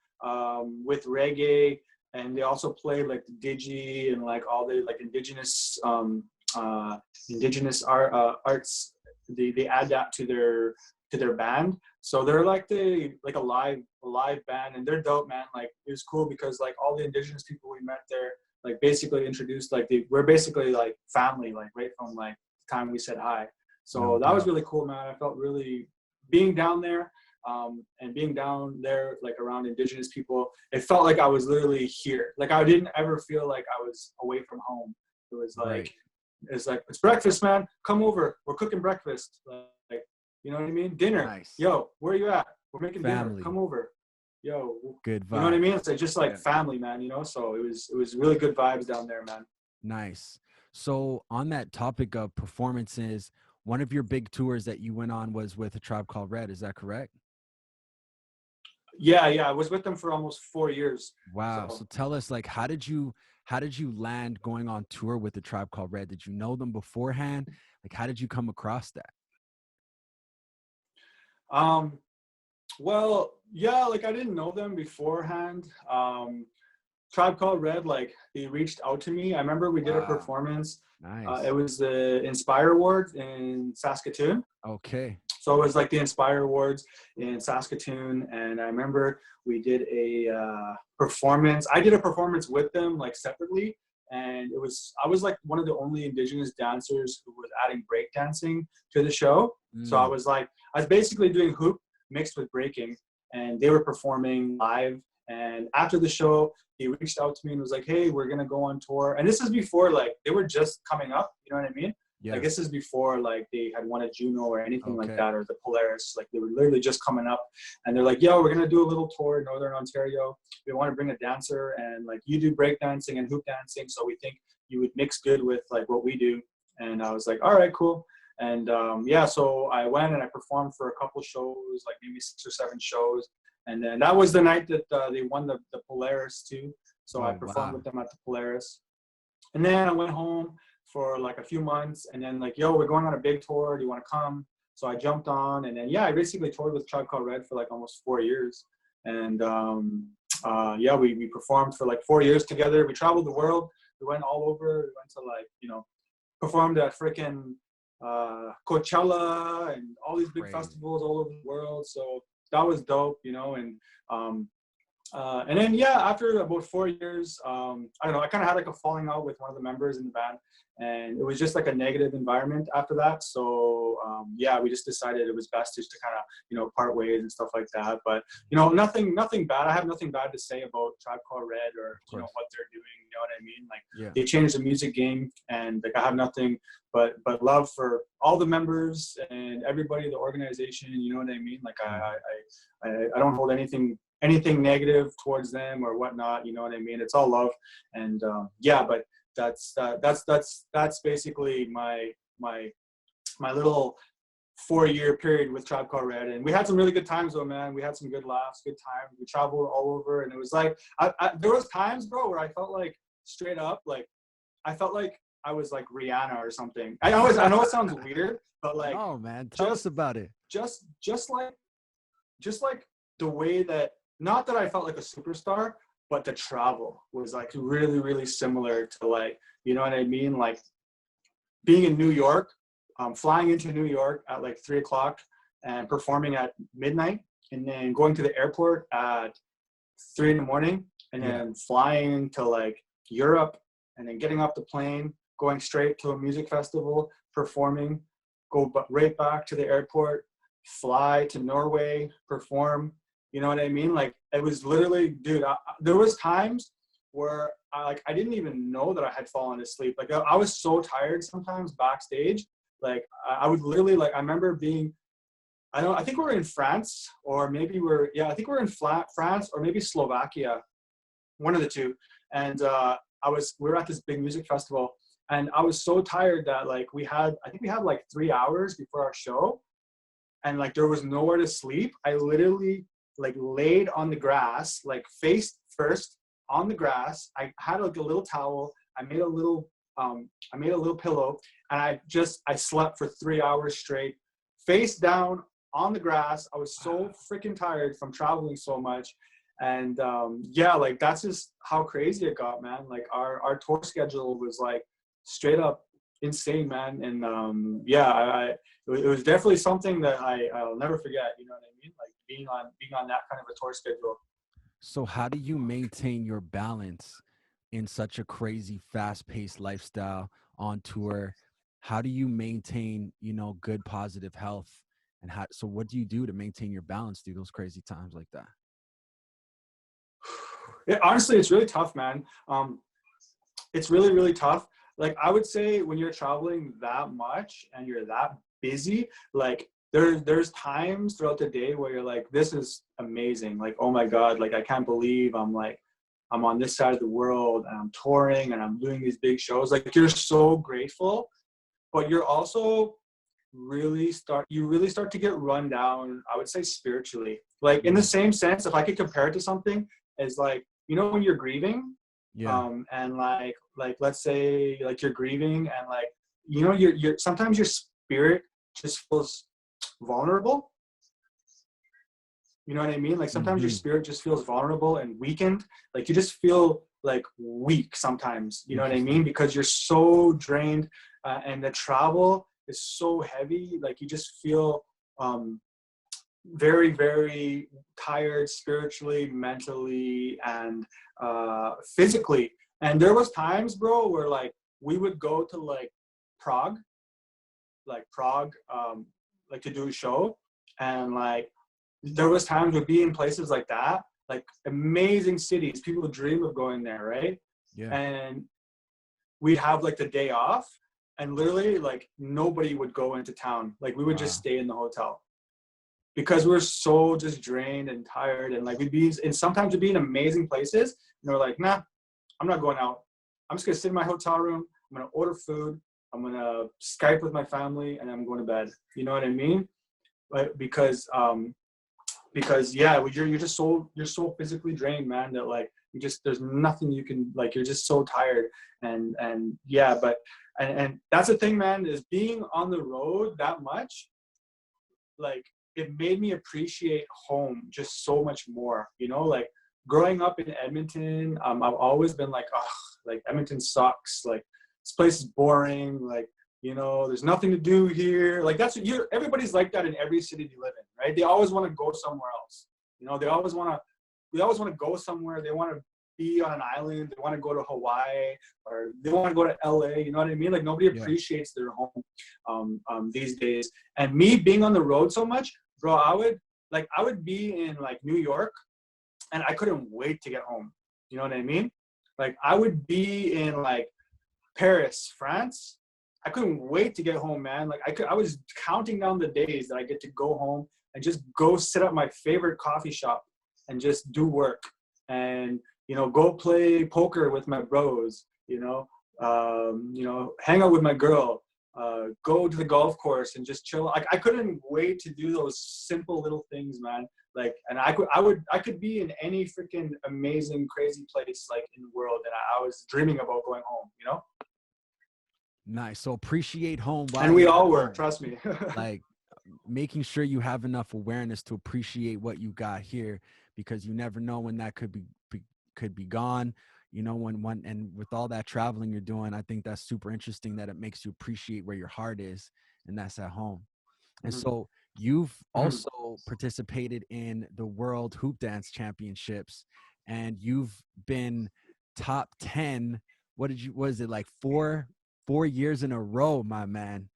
with reggae, and they also play like the digi and like all the like indigenous arts. They add that to their band. So they're like a live band, and they're dope, man. Like it was cool because like all the Indigenous people we met there like basically introduced, like we're basically like family, like right from like the time we said hi. So that was really cool, man. I felt really being down there, and being down there like around Indigenous people, it felt like I was literally here. Like I didn't ever feel like I was away from home. It was like, it's breakfast, man. Come over. We're cooking breakfast. Like, you know what I mean? Dinner. Nice. Yo, where are you at? We're making Family. dinner. Come over. Yo. Good vibe. You know what I mean? It's like just like family, man. You know. So it was really good vibes down there, man. Nice. So on that topic of performances, one of your big tours that you went on was with A Tribe Called Red. Is that correct? Yeah. I was with them for almost 4 years. Wow. So tell us, like, how did you land going on tour with The Tribe Called Red? Did you know them beforehand? Like, how did you come across that? Well, yeah, like I didn't know them beforehand. Tribe Called Red, like they reached out to me. I remember we did a performance. Nice. It was the Inspire Awards in Saskatoon. Okay. So it was like the Inspire Awards in Saskatoon, and I remember we did a performance. I did a performance with them like separately, and I was like one of the only Indigenous dancers who was adding breakdancing to the show. So I was basically doing hoop mixed with breaking, and they were performing live. And after the show, he reached out to me and was like, "Hey, we're gonna go on tour." And this is before like they were just coming up, you know what I mean? Yeah. Like this is before like they had won a Juno or anything like that, or the Polaris. Like they were literally just coming up, and they're like, "Yo, we're gonna do a little tour in Northern Ontario. We want to bring a dancer, and like you do breakdancing and hoop dancing, so we think you would mix good with like what we do." And I was like, "All right, cool." And so I went and I performed for a couple shows, like maybe 6 or 7 shows. And then that was the night that they won the Polaris too. So I performed with them at the Polaris. And then I went home for like a few months, and then like, "Yo, we're going on a big tour. Do you want to come?" So I jumped on, and then I basically toured with Tribe Called Red for like almost 4 years. And we performed for like 4 years together. We traveled the world. We went all over. We went to like, performed at freaking Coachella and all these big festivals all over the world. So that was dope, and then after about 4 years, I don't know, I kind of had like a falling out with one of the members in the band, and it was just like a negative environment after that. So we just decided it was best just to kind of part ways and stuff like that. But nothing bad. I have nothing bad to say about Tribe Called Red or what they're doing. You know what I mean? Like they changed the music game, and like I have nothing but love for all the members and everybody in the organization. You know what I mean? Like I don't hold anything negative towards them or whatnot. You know what I mean? It's all love, and but that's basically my little 4-year period with Tribe Called Red. And we had some really good times though, man. We had some good laughs, good times. We traveled all over, and it was like there was times, bro, where I felt like straight up like I felt like I was like Rihanna or something. I know it sounds weird, but like, oh man, tell us about it. Just like the way that, not that I felt like a superstar, but the travel was like really, really similar to like, you know what I mean? Like being in New York, flying into New York at like 3 o'clock and performing at midnight, and then going to the airport at 3 in the morning, and then flying to like Europe, and then getting off the plane, going straight to a music festival, performing, go right back to the airport, fly to Norway, perform. You know what I mean? Like it was literally, dude, there was times where I didn't even know that I had fallen asleep. Like I was so tired sometimes backstage. Like I would literally, like, I remember being, I think we're in France, or maybe I think we're in France or maybe Slovakia, one of the two. And we were at this big music festival, and I was so tired that like I think we had like 3 hours before our show, and like there was nowhere to sleep. I literally like laid on the grass, like face first on the grass. I had like a little towel. I made a little pillow, and I slept for 3 hours straight, face down on the grass. I was so freaking tired from traveling so much. And yeah, like that's just how crazy it got, man. Like our tour schedule was like straight up insane, man. And yeah, it was definitely something that I'll never forget. You know what I mean? Like being on that kind of a tour schedule. So how do you maintain your balance in such a crazy, fast-paced lifestyle on tour? How do you maintain, good, positive health? And so what do you do to maintain your balance through those crazy times like that? Yeah, honestly, it's really tough, man. It's really, really tough. Like I would say when you're traveling that much and you're that busy, like there's times throughout the day where you're like, this is amazing. Like, oh my God, like I can't believe I'm on this side of the world, and I'm touring and I'm doing these big shows. Like you're so grateful, but you're also really start to get run down, I would say, spiritually. Like in the same sense, if I could compare it to something, is like, when you're grieving, and like let's say like you're grieving, and like you're sometimes your spirit just feels vulnerable. You know what I mean? Like sometimes your spirit just feels vulnerable and weakened. Like you just feel like weak sometimes. You know what I mean? Because you're so drained, and the travel is so heavy. Like you just feel very, very tired spiritually, mentally, and physically. And there was times, bro, where like we would go to like Prague, like to do a show, and like there was times we'd be in places like that, like amazing cities. People dream of going there, right? Yeah. And we'd have like the day off, and literally like nobody would go into town. Like we would just stay in the hotel, because we're so just drained and tired. And like sometimes we'd be in amazing places, and we're like, nah, I'm not going out. I'm just gonna sit in my hotel room. I'm gonna order food. I'm gonna Skype with my family, and I'm going to bed. You know what I mean? But because yeah, you're so physically drained, man, that like there's nothing you can, like, you're just so tired. And yeah, but and that's the thing, man, is being on the road that much, like it made me appreciate home just so much more. Like growing up in Edmonton, I've always been like, oh, like Edmonton sucks, like this place is boring, like there's nothing to do here. Like everybody's like that in every city you live in, right? They always want to go somewhere else. We always want to go somewhere. They want to be on an island. They want to go to Hawaii, or they want to go to LA. You know what I mean? Like nobody appreciates their home these days. And me being on the road so much, bro, I would be in like New York, and I couldn't wait to get home. You know what I mean? Like I would be in like Paris, France. I couldn't wait to get home, man. Like I was counting down the days that I get to go home and just go sit at my favorite coffee shop and just do work, and go play poker with my bros. Hang out with my girl. Go to the golf course and just chill. Like I couldn't wait to do those simple little things, man. Like, and I could be in any freaking amazing, crazy place like in the world, and I was dreaming about going home. Nice. So appreciate home while And we you're all at were, home. trust me. Like making sure you have enough awareness to appreciate what you got here, because you never know when that could be gone. You know, when one, and with all that traveling you're doing, I think that's super interesting that it makes you appreciate where your heart is, and that's at home. And Mhm. so you've Mhm. also participated in the World Hoop Dance Championships, and you've been top 10. Was it like four years in a row, my man?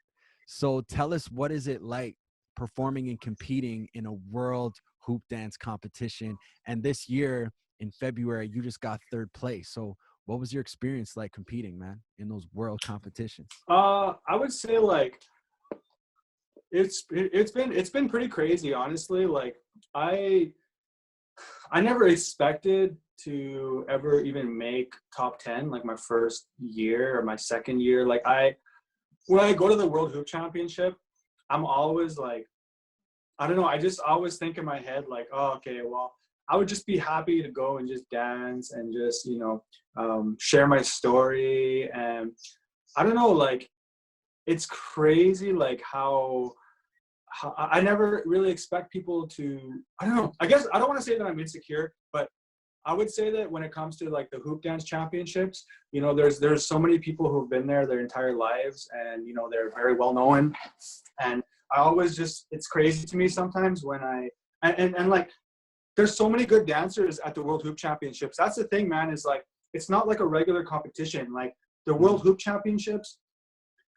So tell us, what is it like performing and competing in a world hoop dance competition? And this year in February, you just got third place. So what was your experience like competing, man, in those world competitions? I would say like it's been pretty crazy, honestly. Like I I never expected to ever even make top 10 like my first year or my second year. Like when I go to the World Hoop Championship, I'm always like, I don't know, I just always think in my head like, oh, okay, well, I would just be happy to go and just dance and just, share my story. And I don't know, like, it's crazy like how I never really expect people to, I don't know, I guess I don't want to say that I'm insecure, but I would say that when it comes to like the hoop dance championships, there's so many people who've been there their entire lives, and they're very well known. And I always just, it's crazy to me sometimes when and like there's so many good dancers at the World Hoop Championships. That's the thing, man, is like it's not like a regular competition. Like the World Hoop Championships,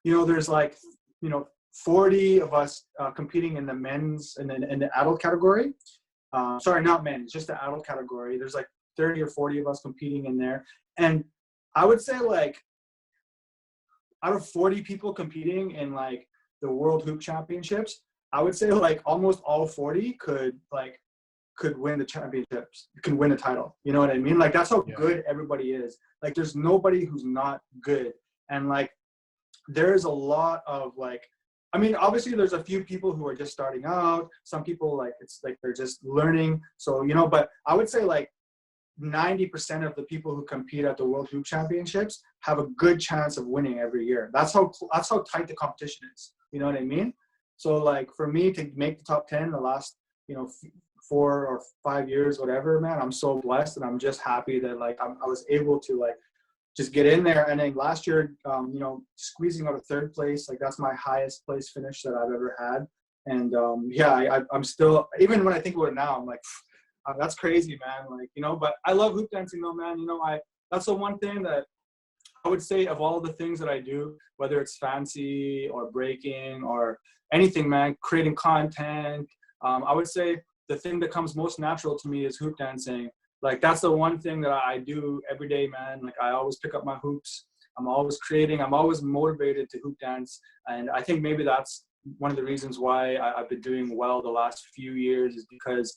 there's like, 40 of us competing in the men's and then in the adult category. Sorry, not men, it's just the adult category. There's like 30 or 40 of us competing in there. And I would say like out of 40 people competing in like the World Hoop Championships, I would say like almost all 40 could win the championships, could win a title. You know what I mean? Like that's how good everybody is. Like there's nobody who's not good. And like there's a lot of like, I mean, obviously there's a few people who are just starting out. Some people like, it's like they're just learning. So, but I would say like 90% of the people who compete at the World Hoop Championships have a good chance of winning every year. That's how tight the competition is. You know what I mean? So like for me to make the top 10 the last, 4 or 5 years, whatever, man, I'm so blessed, and I'm just happy that like I was able to like just get in there. And then last year, squeezing out a third place, like that's my highest place finish that I've ever had. And I'm still, even when I think about it now, I'm like, that's crazy, man. Like, but I love hoop dancing though, man. That's the one thing that I would say of all the things that I do, whether it's fancy or breaking or anything, man, creating content, I would say the thing that comes most natural to me is hoop dancing. Like that's the one thing that I do every day, man. Like I always pick up my hoops. I'm always creating. I'm always motivated to hoop dance. And I think maybe that's one of the reasons why I've been doing well the last few years, is because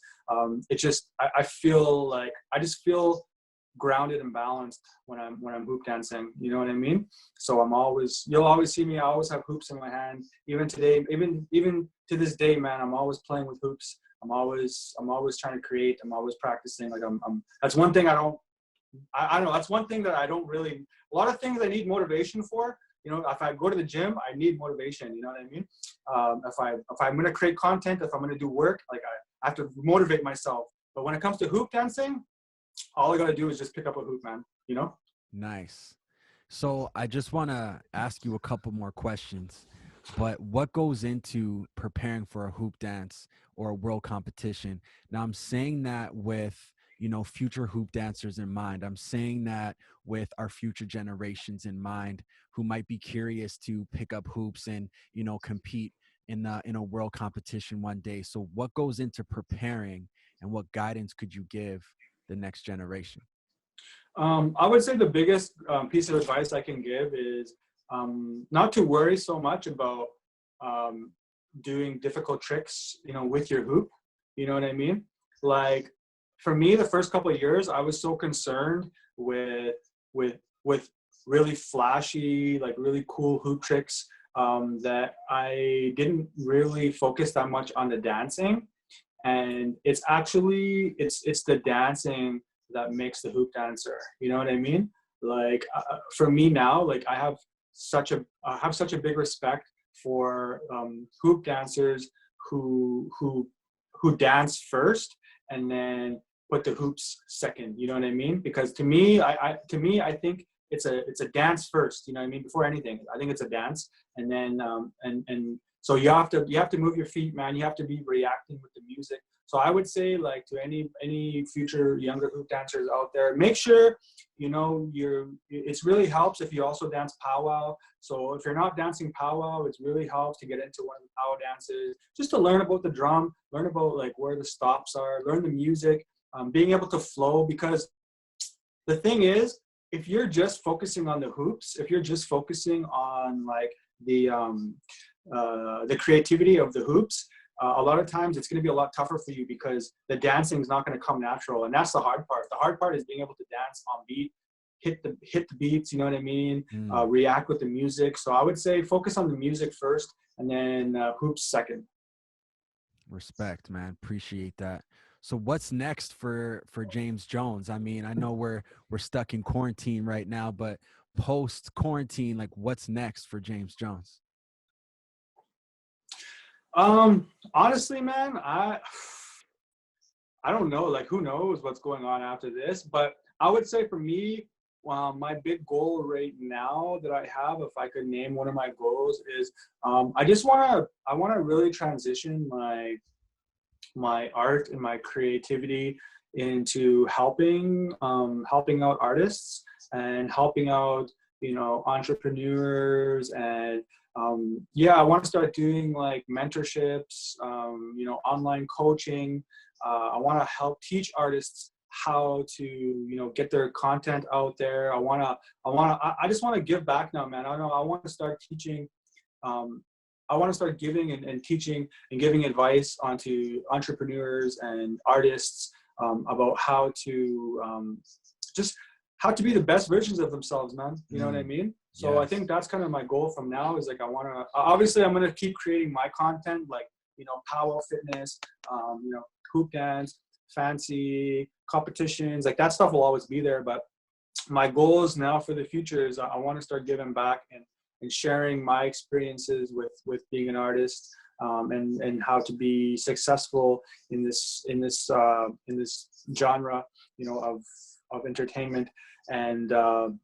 it's just, I feel like, I just feel grounded and balanced when I'm hoop dancing. You know what I mean? So you'll always see me. I always have hoops in my hand. Even today, even to this day, man, I'm always playing with hoops. I'm always trying to create. I'm always practicing. Like that's one thing I don't know. That's one thing that I don't really, a lot of things I need motivation for. If I go to the gym, I need motivation. You know what I mean? If I'm going to create content, if I'm going to do work, like I have to motivate myself. But when it comes to hoop dancing, all I got to do is just pick up a hoop, man. Nice. So I just want to ask you a couple more questions, but what goes into preparing for a hoop dance or a world competition? Now I'm saying that with, future hoop dancers in mind. I'm saying that with our future generations in mind, who might be curious to pick up hoops and, compete in a world competition one day. So what goes into preparing, and what guidance could you give the next generation? I would say the biggest piece of advice I can give is not to worry so much about doing difficult tricks, with your hoop. You know what I mean? Like for me, the first couple of years, I was so concerned with really flashy, like really cool hoop tricks, that I didn't really focus that much on the dancing. And it's actually, it's the dancing that makes the hoop dancer. You know what I mean? Like for me now, like I have have such a big respect for hoop dancers who dance first and then put the hoops second. You know what I mean? Because to me, I think it's a dance first. You know what I mean? Before anything, I think it's a dance, and then and so you have to move your feet, man. You have to be reacting with the music. So I would say, like, to any future younger hoop dancers out there, make sure, you know, it's really helps if you also dance powwow. So if you're not dancing powwow, it really helps to get into one of the powwow dances, just to learn about the drum, learn about like where the stops are, learn the music, being able to flow. Because the thing is, if you're just focusing on the hoops, if you're just focusing on like the creativity of the hoops, a lot of times it's going to be a lot tougher for you because the dancing is not going to come natural, and that's the hard part. The hard part is being able to dance on beat, hit the beats. You know what I mean? React with the music. So I would say focus on the music first, and then hoops second. Respect, man. Appreciate that. So what's next for James Jones? I mean, I know we're stuck in quarantine right now, but post quarantine, like, what's next for James Jones? Honestly, man, I don't know. Like, who knows what's going on after this? But I would say for me, my big goal right now that I have, if I could name one of my goals, is I want to really transition my art and my creativity into helping out artists and helping out, you know, entrepreneurs. And I want to start doing like mentorships, you know, online coaching. I want to help teach artists how to, you know, get their content out there. I just want to give back now, man. I want to start teaching. I want to start giving and teaching and giving advice onto entrepreneurs and artists about how to just how to be the best versions of themselves, man. You know what I mean? So yes. I think that's kind of my goal from now, is like, I want to, obviously I'm going to keep creating my content, like, you know, powwow fitness, you know, hoop dance, fancy competitions, like that stuff will always be there. But my goals now for the future is I want to start giving back and sharing my experiences with being an artist, and how to be successful in this genre, you know, of entertainment. And I'm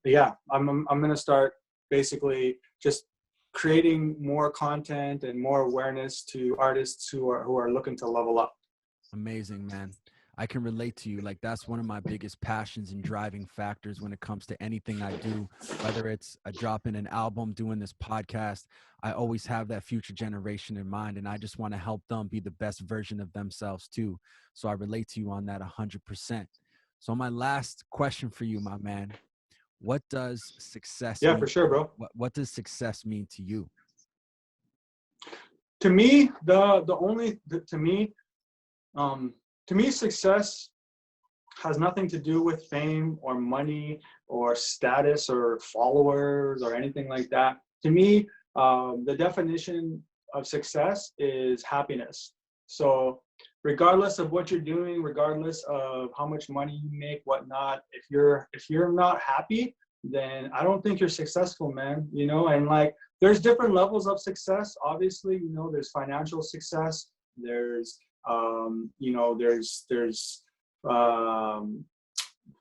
gonna start basically just creating more content and more awareness to artists who are looking to level up. Amazing, man. I can relate to you. Like, that's one of my biggest passions and driving factors when it comes to anything I do, whether it's a drop in an album, doing this podcast. I always have that future generation in mind, and I just want to help them be the best version of themselves too. So I relate to you on that 100%. So my last question for you, my man, what does success mean? For sure, bro. What does success mean to you? To me, to me, success has nothing to do with fame or money or status or followers or anything like that. To me, the definition of success is happiness. So regardless of what you're doing, regardless of how much money you make, whatnot, if you're not happy, then I don't think you're successful, man. You know, and like, there's different levels of success. Obviously, you know, there's financial success. There's you know, there's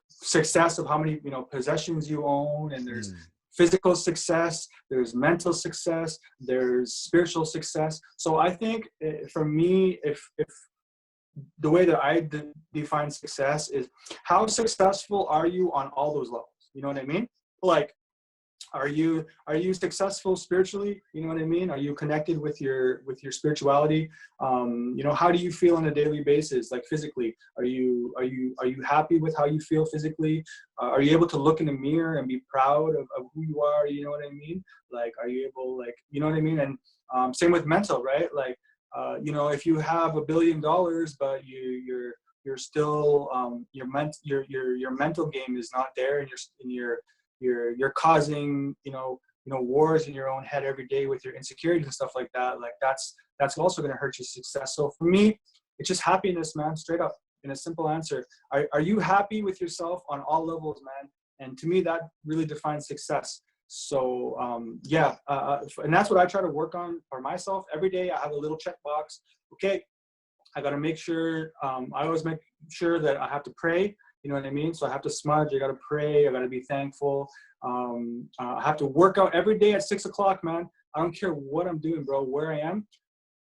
success of how many, you know, possessions you own, and there's physical success, there's mental success, there's spiritual success. So I think for me, if the way that I define success is, how successful are you on all those levels? You know what I mean? Like, are you successful spiritually? You know what I mean? Are you connected with your spirituality? You know, how do you feel on a daily basis? Like, physically, are you happy with how you feel physically? Are you able to look in the mirror and be proud of who you are? You know what I mean? Like, are you able, like, you know what I mean? And same with mental, right? Like, you know, if you have $1 billion, but you're still your mental game is not there, and you're causing, you know, wars in your own head every day with your insecurities and stuff like that. Like, that's also going to hurt your success. So for me, it's just happiness, man, straight up, in a simple answer. Are you happy with yourself on all levels, man? And to me, that really defines success. So yeah, and that's what I try to work on for myself every day. I have a little checkbox. Okay, I got to make sure, I always make sure that I have to pray, you know what I mean? So I have to smudge, I got to pray, I got to be thankful. I have to work out every day at 6 o'clock, man. I don't care what I'm doing, bro, where I am,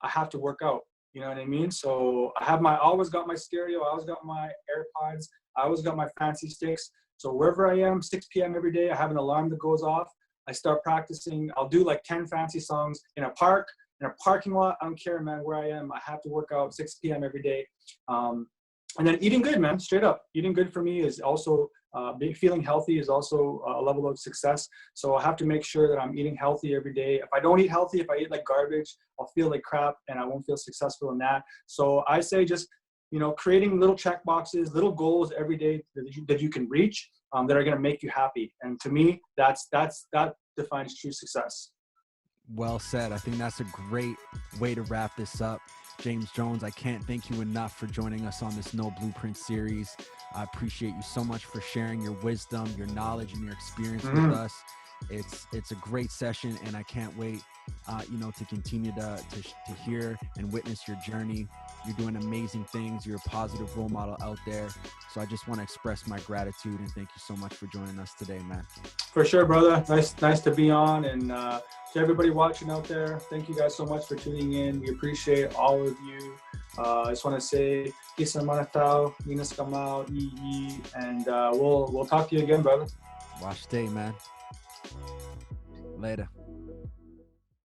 I have to work out, you know what I mean? So I always got my stereo, I always got my AirPods, I always got my fancy sticks. So wherever I am, 6 p.m. every day, I have an alarm that goes off. I start practicing. I'll do like 10 fancy songs in a park, in a parking lot. I don't care, man, where I am. I have to work out 6 p.m. every day. And then eating good, man, straight up. Eating good for me is also, feeling healthy is also a level of success. So I have to make sure that I'm eating healthy every day. If I don't eat healthy, if I eat like garbage, I'll feel like crap and I won't feel successful in that. So I say just, you know, creating little check boxes, little goals every day that you can reach, that are going to make you happy. And to me, that defines true success. Well said. I think that's a great way to wrap this up. James Jones, I can't thank you enough for joining us on this No Blueprint series. I appreciate you so much for sharing your wisdom, your knowledge, and your experience with us. It's a great session, and I can't wait, you know, to continue to hear and witness your journey. You're doing amazing things. You're a positive role model out there. So I just want to express my gratitude and thank you so much for joining us today, man. For sure, brother. Nice to be on. And to everybody watching out there, thank you guys so much for tuning in. We appreciate all of you. I just want to say, Kisa Manatao, Ninas Kamau, and we'll talk to you again, brother. Watch day, man. Later.